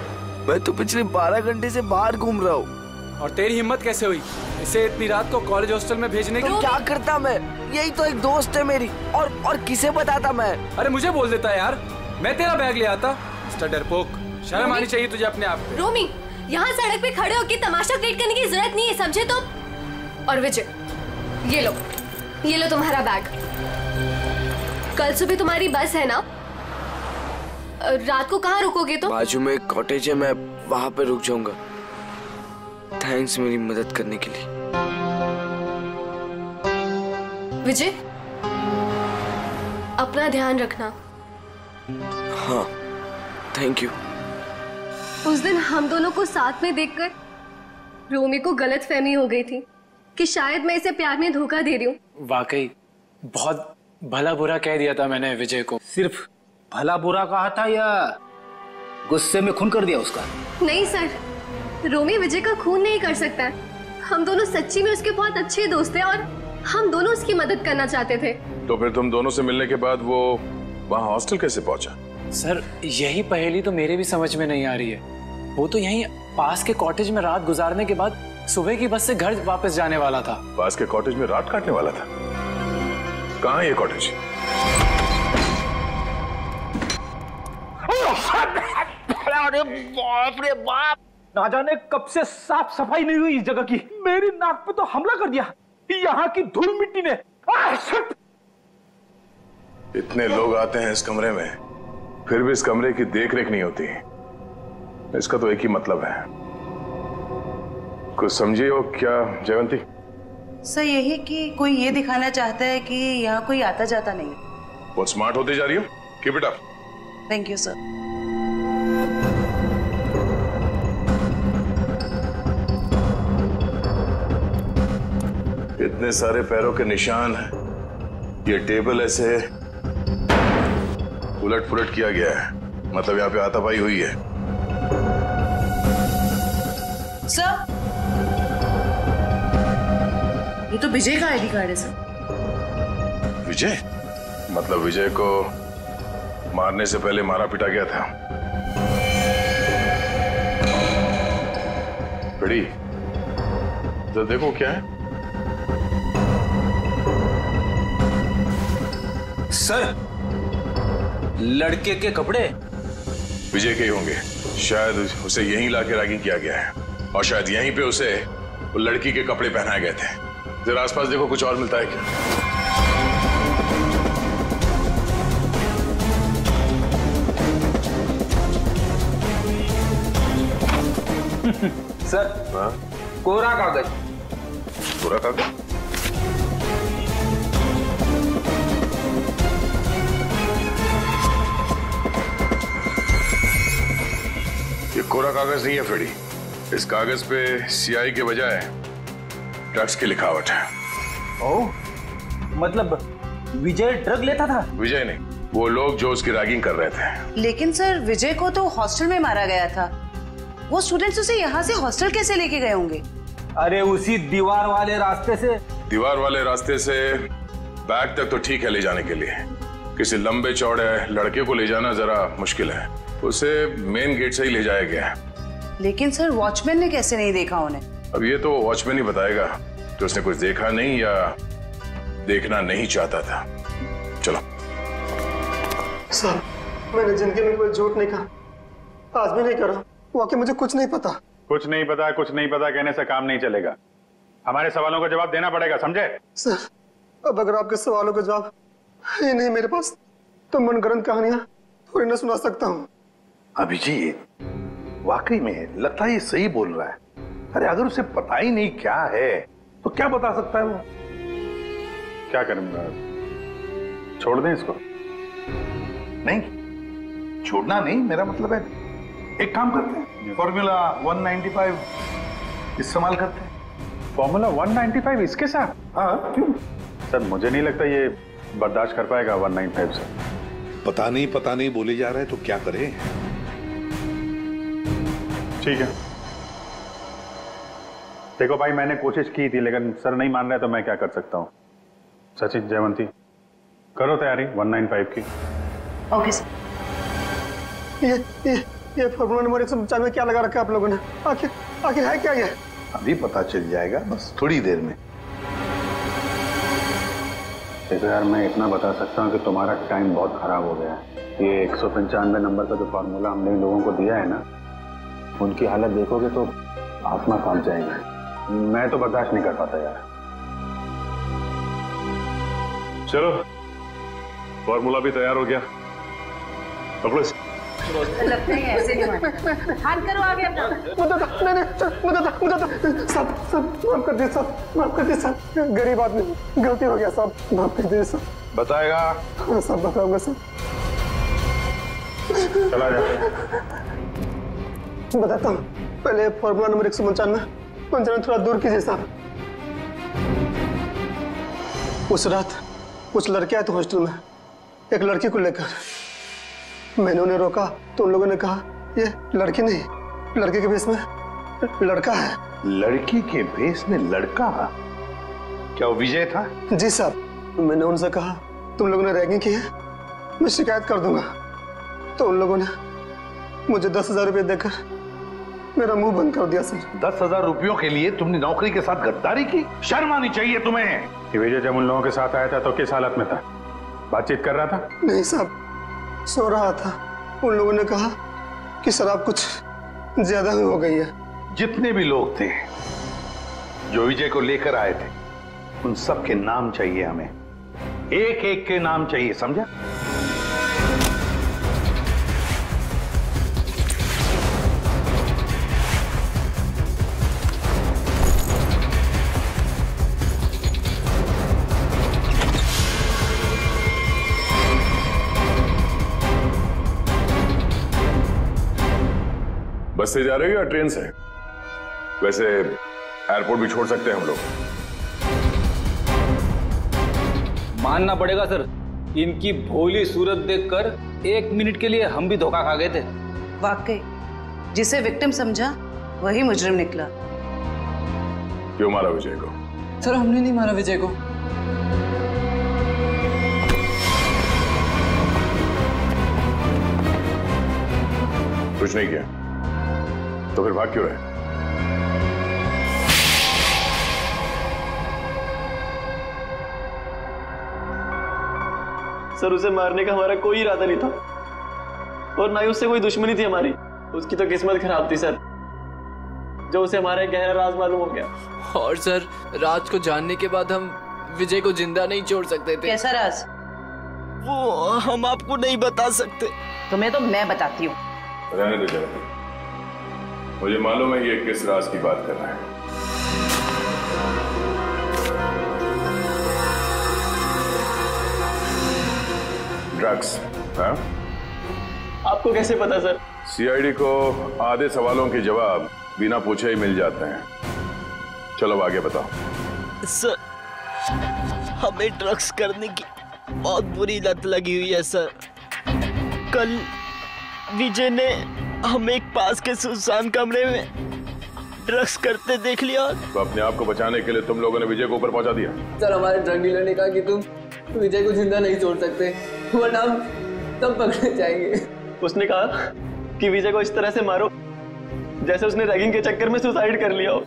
मैं तो पिछले 12 घंटे से बाहर घूम रहा हूँ। और तेरी हिम्मत कैसे हुई इसे इतनी रात को कॉलेज हॉस्टल में भेजने की? तो क्या करता मैं? यही तो एक दोस्त है मेरी। और किसे बताता मैं? अरे मुझे बोल देता यार, मैं तेरा बैग ले आता। मिस्टर डरपोक, शर्म आनी चाहिए तुझे अपने आप पे। रोमी, यहाँ सड़क पे खड़े होकर तमाशा क्रिएट करने की जरूरत नहीं है, समझे तुम? और विजय, ये लो तुम्हारा बैग। कल सुबह तुम्हारी बस है ना? रात को कहाँ रुकोगे तुम? बाजू में एक कॉटेज है, मैं वहाँ पे रुक जाऊंगा। थैंक्स मेरी मदद करने के लिए। विजय, अपना ध्यान रखना। हाँ, थैंक यू। उस दिन हम दोनों को साथ में देखकर रोमी को गलतफहमी हो गई थी कि शायद मैं इसे प्यार में धोखा दे रही हूँ। वाकई बहुत भला बुरा कह दिया था मैंने विजय को। सिर्फ भला बुरा कहा था या गुस्से में खून कर दिया उसका? नहीं सर, रोमी विजय का खून नहीं कर सकता है। हम दोनों सच्ची में उसके बहुत अच्छे दोस्त हैं और हम दोनों उसकी मदद करना चाहते थे। तो फिर तुम दोनों से मिलने के बाद वो वहाँ हॉस्टल कैसे पहुंचा? सर यही पहेली तो मेरे भी समझ में नहीं आ रही है। वो तो यहीं पास के कॉटेज में रात गुजारने के बाद सुबह की बस से घर वापस जाने वाला था। पास के कॉटेज में रात काटने वाला था? कहाँ है ये कॉटेज? अरे बाप रे बाप, ना जाने कब से साफ सफाई नहीं हुई इस जगह की। मेरी नाक पे तो हमला कर दिया यहाँ की धूल मिट्टी ने। इतने लोग आते हैं इस कमरे में, फिर भी इस कमरे की देख रेख नहीं होती। इसका तो एक ही मतलब है। कुछ समझिए हो क्या जयवंती? सर यही कि कोई ये दिखाना चाहता है कि यहाँ कोई आता जाता नहीं। बहुत स्मार्ट होते जा रही हो। Keep it up. Thank you sir. इतने सारे पैरों के निशान हैं। ये टेबल ऐसे उलट पुलट किया गया है, मतलब यहाँ पे हाथापाई हुई है। सर ये तो विजय का आईडी कार्ड है सर। विजय? मतलब विजय को मारने से पहले मारा पिटा गया था। बड़ी तो देखो क्या है। सर लड़के के कपड़े विजय के ही होंगे। शायद उसे यहीं लाके रैगिंग किया गया है और शायद यहीं पे उसे वो लड़की के कपड़े पहनाए गए थे। जरा आसपास देखो, कुछ और मिलता है क्या? सर कोरा कागज। कोरा कागज? ये कोरा कागज नहीं है फ्रेडी। इस कागज पे सीआई के बजाय ड्रग्स की लिखावट है। ओह, मतलब विजय ड्रग लेता था? विजय नहीं, वो लोग जो उसकी रैगिंग कर रहे थे। लेकिन सर विजय को तो हॉस्टल में मारा गया था। वो स्टूडेंट्स उसे यहाँ से हॉस्टल कैसे लेके गए होंगे? अरे उसी दीवार वाले रास्ते से। दीवार वाले रास्ते से बैग तक तो ठीक है ले जाने के लिए। किसी लंबे चौड़े लड़के को ले जाना जरा मुश्किल है। उसे मेन गेट से ही ले जाया गया है। लेकिन सर वॉचमैन ने कैसे नहीं देखा उन्हें? अब ये तो वॉचमैन ही बताएगा कि उसने कुछ देखा नहीं या देखना नहीं चाहता था। चलो। सर मैंने जिंदगी में कोई झूठ नहीं कहा, आज भी नहीं करा। वाकई मुझे कुछ नहीं पता। कुछ नहीं पता कहने से काम नहीं चलेगा। हमारे सवालों का जवाब देना पड़ेगा, समझे? सर अब अगर आपके सवालों का जवाब है नहीं मेरे पास तो मनगढ़ंत कहानियां थोड़ी ना सुना सकता हूँ। अभिजीत वाकई में लगता है ये सही बोल रहा है। अरे अगर उसे पता ही नहीं क्या है तो क्या बता सकता है वो? क्या करूंगा? छोड़ दें इसको? नहीं छोड़ना नहीं, मेरा मतलब है एक काम करते हैं, फॉर्मूला 195 इस्तेमाल करते हैं। फॉर्मूला 195 इसके साथ? हाँ क्यों? सर मुझे नहीं लगता ये बर्दाश्त कर पाएगा 195 से। पता नहीं बोले जा रहे हैं तो क्या करें? ठीक है देखो भाई, मैंने कोशिश की थी लेकिन सर नहीं मान रहे तो मैं क्या कर सकता हूँ। सचिन, जयवंती करो तैयारी 195 की। Okay sir. ये फॉर्मूला नंबर 195 में क्या लगा रखा है आप लोगों ने? आखिर है क्या ये? अभी पता चल जाएगा, बस थोड़ी देर में। देखो यार, मैं इतना बता सकता हूँ कि तुम्हारा टाइम बहुत खराब हो गया है। ये 195 नंबर का जो फार्मूला हमने इन लोगों को दिया है ना, उनकी हालत देखोगे तो आत्मा कांप जाएगी। मैं तो बर्दाश्त नहीं कर पाता यार। चलो फॉर्मूला भी तैयार हो गया, पकड़ो इसे। लगता है ऐसे नहीं मानता। हाथ करो आगे अपना। सब माफ कर दे, सब माफ कर दे, सब गरीब आदमी, गलती हो गया, सब माफ कर दे। सब बताएगा? हाँ सब बताऊंगा सब। चला जा। बताता हूँ, पहले फॉर्मूला नंबर 195 पंचायत थोड़ा दूर कीजिए साहब। उस रात कुछ लड़के आए थे हॉस्टल में एक लड़की को लेकर। मैंने उन्हें रोका तो उन लोगों ने कहा ये लड़की नहीं, लड़के के भेष में लड़का है। लड़की के भेष में लड़का? क्या वो विजय था? जी साहब। मैंने उनसे कहा तुम लोगों ने रैगिंग की है, मैं शिकायत कर दूंगा। तो उन लोगों ने मुझे 10,000 रुपये देकर मेरा मुंह बंद कर दिया सर। 10,000 रुपयों के लिए तुमने नौकरी के साथ गद्दारी की? शर्म आनी चाहिए तुम्हें। विजय जब उन लोगों के साथ आया था तो किस हालत में था? बातचीत कर रहा था? नहीं साहब, सो रहा था। उन लोगों ने कहा कि शराब कुछ ज्यादा ही हो गई है। जितने भी लोग थे जो विजय को लेकर आए थे उन सब के नाम चाहिए हमें, एक एक के नाम चाहिए, समझा? बस से जा रहे हो या ट्रेन से? वैसे एयरपोर्ट भी छोड़ सकते हैं हम लोग। मानना पड़ेगा सर, इनकी भोली सूरत देखकर 1 मिनट के लिए हम भी धोखा खा गए थे। वाकई जिसे विक्टिम समझा वही मुजरिम निकला। क्यों मारा विजय को? सर हमने नहीं मारा विजय को। कुछ नहीं किया तो फिर भाग क्यों रहे? सर उसे मारने का हमारा कोई इरादा नहीं था और ना ही उससे कोई दुश्मनी थी हमारी। उसकी तो किस्मत खराब थी सर, जो उसे हमारा एक गहरा राज मालूम हो गया। और सर राज को जानने के बाद हम विजय को जिंदा नहीं छोड़ सकते थे। कैसा राज? वो हम आपको नहीं बता सकते। तुम्हें तो मैं बताती हूँ। रहने दो जरा, मुझे मालूम है ये किस राज की बात कर रहा है। ड्रग्स? हाँ? आपको कैसे पता सर? सीआईडी को आधे सवालों के जवाब बिना पूछे ही मिल जाते हैं। चलो आगे बताओ। सर हमें ड्रग्स करने की बहुत बुरी लत लगी हुई है सर। कल विजय ने हमें एक पास के सुनसान कमरे में ड्रग्स करते देख लिया। तो अपने आप को बचाने के लिए तुम लोगों ने विजय को ऊपर पहुंचा दिया? सर हमारे ड्रग डीलर ने कहा कि तुम विजय को जिंदा नहीं छोड़ सकते वरना हम तब पकड़े जाएंगे। उसने कहा कि विजय को इस तरह से मारो जैसे उसने रैगिंग के चक्कर में सुसाइड कर लिया हो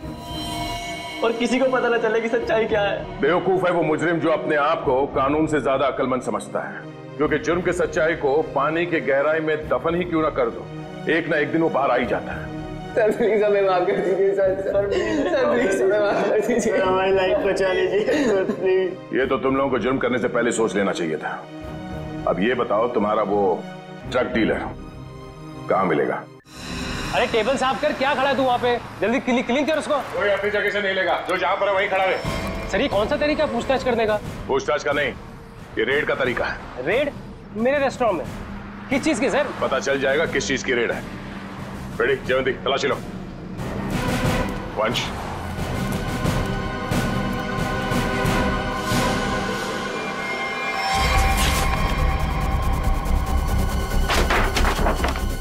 और किसी को पता न चले कि सच्चाई क्या है। बेवकूफ है वो मुजरिम जो अपने आप को कानून से ज्यादा अक्लमंद समझता है, क्योंकि जुर्म की सच्चाई को पानी के गहराई में दफन ही क्यों ना कर दो, एक ना एक दिन वो बाहर आ ही जाता है। सर प्लीज हमें माफ कर दीजिए सर प्लीज हमें माफ कर दीजिए, हमारी लाइफ बचा लीजिए प्लीज। ये तो तुम लोगों को जुर्म करने से पहले सोच लेना चाहिए था। अब ये बताओ तुम्हारा वो ड्रग डीलर कहाँ मिलेगा? अरे टेबल साफ कर, क्या खड़ा है तू वहाँ पे? जल्दी क्लीन कर उसको। कोई अपनी जगह से नहीं लेगा, जो जहाँ पर है वहीं खड़ा रहे। सर ये कौन सा तरीका पूछताछ करने का? पूछताछ का नहीं, ये रेड का तरीका है। रेड? मेरे रेस्टोरेंट में? किस चीज की सर? पता चल जाएगा किस चीज की रेड है। रेडी जयवंती, तलाशी लो। वंश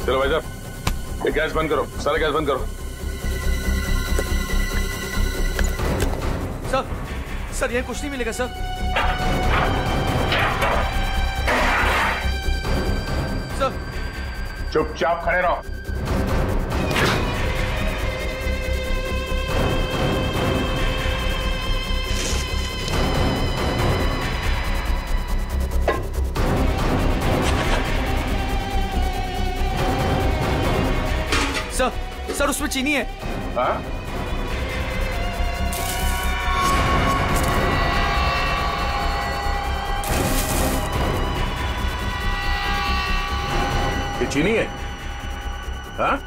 चलो भाई साहब, ये गैस बंद करो, सारा गैस बंद करो। सर यहाँ कुछ नहीं मिलेगा सर। सर चुपचाप खड़े रहो। सर उसमें चीनी है। हाँ? ये चीनी है? हाँ?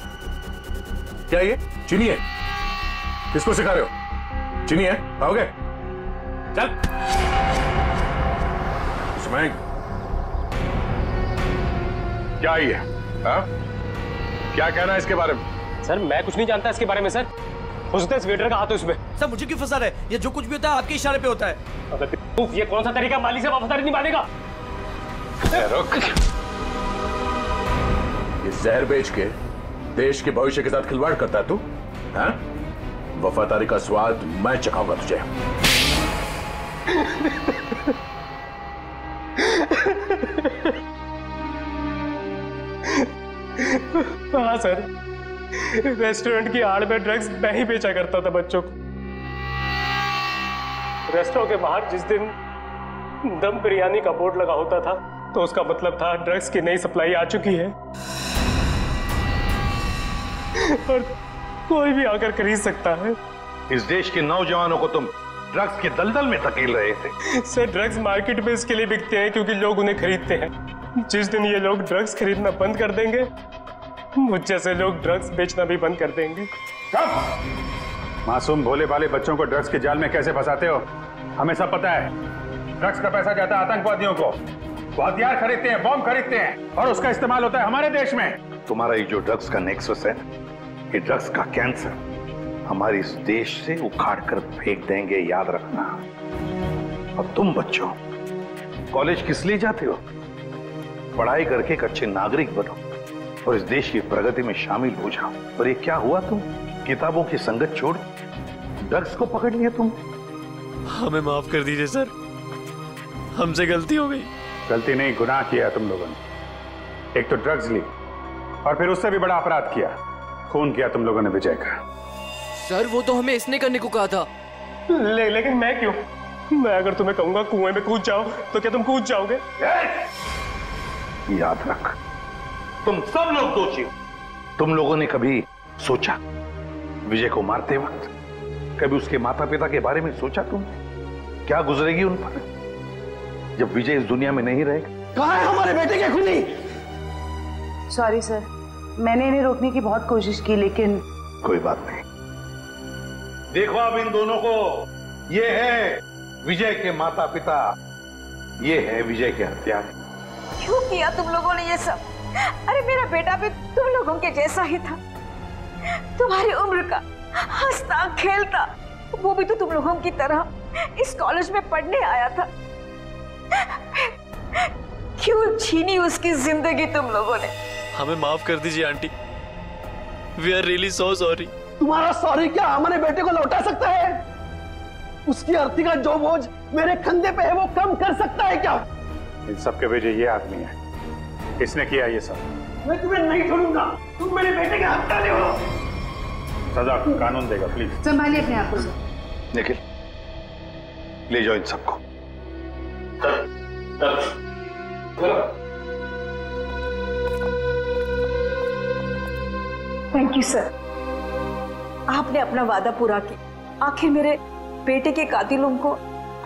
क्या ये चीनी है? किसको सिखा रहे हो? चीनी है? खाओगे? चल। इसमें क्या ही है? हाँ? क्या कहना है इसके बारे में? सर मैं कुछ नहीं जानता इसके बारे में सर। हो सकता है इस वेटर का हाथ है उसमें। सर मुझे क्यों फंसा रहे? ये जो कुछ भी होता है आपके इशारे पे होता है। अबे ये कौन सा तरीका माली से वफादारी निभाने का? रुक। ये जहर बेच के देश के भविष्य के साथ खिलवाड़ करता है तू? हाँ? वफादारी का स्वाद मैं चखाऊंगा तुझे। हाँ सर, रेस्टोरेंट की आड़ में ड्रग्स मैं ही बेचा करता था बच्चों को। रेस्टोरेंट के बाहर जिस दिन दम बिरयानी का बोर्ड लगा होता था तो उसका मतलब था ड्रग्स की नई सप्लाई आ चुकी है और कोई भी आकर खरीद सकता है। इस देश के नौजवानों को तुम ड्रग्स के दलदल में धकेल रहे थे। सर ड्रग्स मार्केट में इसके लिए बिकते हैं क्योंकि लोग उन्हें खरीदते हैं। जिस दिन ये लोग ड्रग्स खरीदना बंद कर देंगे, मुझ जैसे लोग ड्रग्स बेचना भी बंद कर देंगे। मासूम भोले भाले बच्चों को ड्रग्स के जाल में कैसे फंसाते हो? हमें सब पता है। ड्रग्स का पैसा जाता है आतंकवादियों को। वो हथियार खरीदते हैं, बॉम्ब खरीदते हैं और उसका इस्तेमाल होता है हमारे देश में। तुम्हारा ये जो ड्रग्स का नेक्सस है, ये ड्रग्स का कैंसर हमारे इस देश से उखाड़ कर फेंक देंगे, याद रखना। अब तुम बच्चों कॉलेज किस लिए जाते हो? पढ़ाई करके एक अच्छे नागरिक बनो और इस देश की प्रगति में शामिल हो जाओ। और ये क्या हुआ, तुम किताबों की संगत छोड़ ड्रग्स को पकड़ लिया तुम। हमें माफ कर दीजिए सर, हमसे गलती हो गई। गलती नहीं, गुनाह किया तुम लोगों ने। एक तो ड्रग्स ली और फिर उससे भी बड़ा अपराध किया, खून किया तुम लोगों ने विजय का। सर वो तो हमें इसने करने को कहा था। लेकिन मैं क्यों? मैं अगर तुम्हें कहूंगा कुएं में कूद जाओ तो क्या तुम कूद जाओगे? याद रख, तुम सब लोग दोषी हो। तुम लोगों ने कभी सोचा विजय को मारते वक्त, कभी उसके माता पिता के बारे में सोचा तुम क्या गुजरेगी उन पर जब विजय इस दुनिया में नहीं रहेगा? कहाँ है हमारे बेटे के खूनी? सॉरी सर, मैंने इन्हें रोकने की बहुत कोशिश की लेकिन। कोई बात नहीं। देखो अब इन दोनों को, ये है विजय के माता पिता, ये है विजय के हत्यारे। क्यों किया तुम लोगों ने ये सब? अरे मेरा बेटा भी तुम लोगों के जैसा ही था, तुम्हारी उम्र का, हंसता खेलता। वो भी तो तुम लोगों की तरह इस कॉलेज में पढ़ने आया था। क्यों छीनी उसकी जिंदगी तुम लोगों ने? हमें माफ कर दीजिए aunty, we are really so sorry. तुम्हारा सॉरी क्या हमारे बेटे को लौटा सकता है? उसकी अर्थी का जो बोझ मेरे कंधे पे है वो कम कर सकता है क्या? इन सब के वजह ये आदमी है, इसने किया ये सब। मैं तुम्हें नहीं छोड़ूंगा, तुम मेरे बेटे के हत्यारे हो। सजा कानून देगा, प्लीज संभालिए अपने आप को। निखिल ले जाओ इन सबको। थैंक यू सर, आपने अपना वादा पूरा किया। आखिर मेरे बेटे के कातिलों को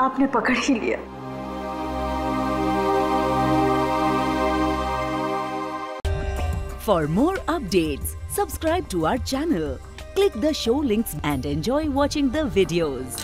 आपने पकड़ ही लिया। For more updates, subscribe to our channel, click the show links and enjoy watching the videos.